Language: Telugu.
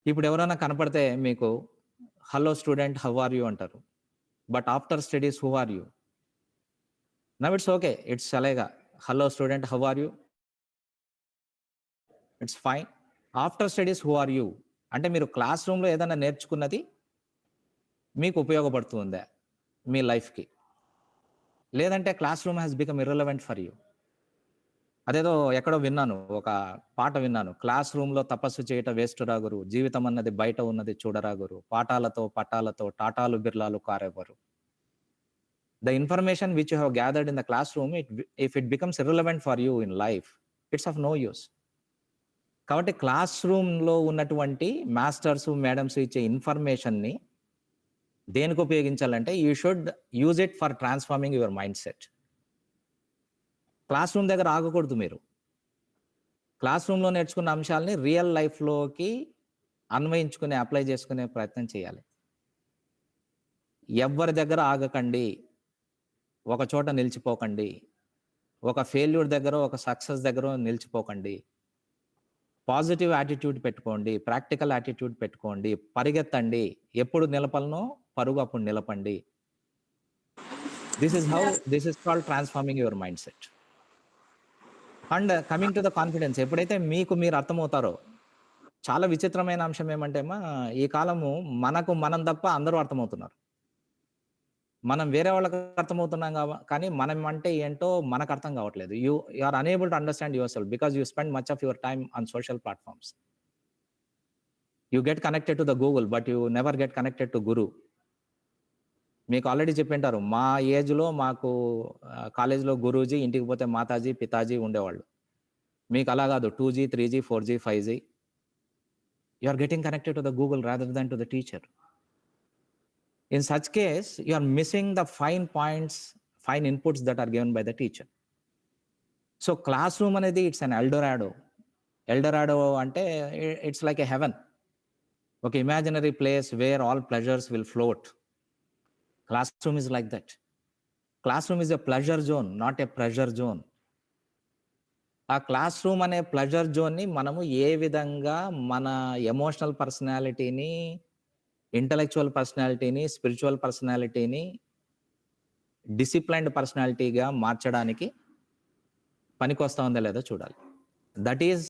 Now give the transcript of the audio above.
ఇప్పుడు ఎవరైనా కనపడితే మీకు hello student how are you అంటారు. But after studies who are you? Now it's okay. It's చలేగా. Hello student how are you? It's fine. After studies who are you? అంటే మీరు క్లాస్ రూమ్‌లో ఏదైనా నేర్చుకున్నది మీకు ఉపయోగపడుతుందా మీ లైఫ్‌కి? లేదంటే class room has become irrelevant for you. అదేదో ఎక్కడో విన్నాను. ఒక పాట విన్నాను. క్లాస్ రూమ్‌లో తపస్సు చేయుట వేస్టురా గురు. జీవితమన్నది బయట ఉన్నది చూడరా గురు. పాఠాలతో పట్టాలతో టాటాలు బిర్లాలు కారెవ్వరు. The information which you have gathered in the classroom, if it becomes irrelevant for you in life, it's of no use. కాబట్టి క్లాస్ రూమ్‌లో ఉన్నటువంటి మాస్టర్స్, మేడమ్స్ ఇచ్చే ఇన్ఫర్మేషన్‌ని దేనికి ఉపయోగించాలంటే you should use it for transforming your mindset. Classroom దగ్గర ఆగకూడదు మీరు. క్లాస్ రూమ్‌లో నేర్చుకున్న అంశాల్ని రియల్ లైఫ్‌లోకి అన్వయించుకుని, అప్లై చేసుకునే ప్రయత్నం చేయాలి. ఎవ్వరి దగ్గర ఆగకండి. ఒక చోట నిలిచిపోకండి. ఒక ఫెయిల్యూర్ దగ్గరో, ఒక సక్సెస్ దగ్గరో నిలిచిపోకండి. పాజిటివ్ యాటిట్యూడ్ పెట్టుకోండి. ప్రాక్టికల్ యాటిట్యూడ్ పెట్టుకోండి. పరిగెత్తండి. ఎప్పుడు నిలపాలనో పరుగు అప్పుడు నిలపండి. This is called transforming your mindset. And coming to the confidence, ఎప్పుడైతే మీకు మీరు అర్థమవుతారో, చాలా విచిత్రమైన అంశం ఏమంటే ఈ కాలము మనకు మనం తప్ప అందరూ అర్థమవుతున్నారు. మనం వేరే వాళ్ళకి అర్థమవుతున్నాం కానీ మనం అంటే ఏంటో మనకు అర్థం కావట్లేదు. You are unable to understand yourself because you spend much of your time on social platforms. You get connected to the Google but you never get connected to guru. మీకు ఆల్రెడీ చెప్పింటారు. మా ఏజ్‌లో మాకు కాలేజ్‌లో గురూజీ, ఇంటికి పోతే మాతాజీ, పితాజీ ఉండేవాళ్ళు. మీకు అలా కాదు 2జీ, 3జీ, 4జీ, 5జీ. You are getting connected to the Google rather than to the teacher. In such case, you are missing the fine points, fine inputs that are given by the teacher. So classroom అనేది ఇట్స్ అన్ ఎల్డోరాడో. ఎల్డోరాడో అంటే ఇట్స్ లైక్ ఎ హెవెన్. ఒక imaginary place where all pleasures will float. Classroom is like that. Classroom is a pleasure zone, not a pressure zone. ఆ క్లాస్ రూమ్ అనే ప్లెజర్ జోన్‌ని మనము ఏ విధంగా మన ఎమోషనల్ పర్సనాలిటీని, ఇంటలెక్చువల్ పర్సనాలిటీని, స్పిరిచ్యువల్ పర్సనాలిటీని డిసిప్లైన్డ్ పర్సనాలిటీగా మార్చడానికి పనికొస్తా ఉందో లేదో చూడాలి. That is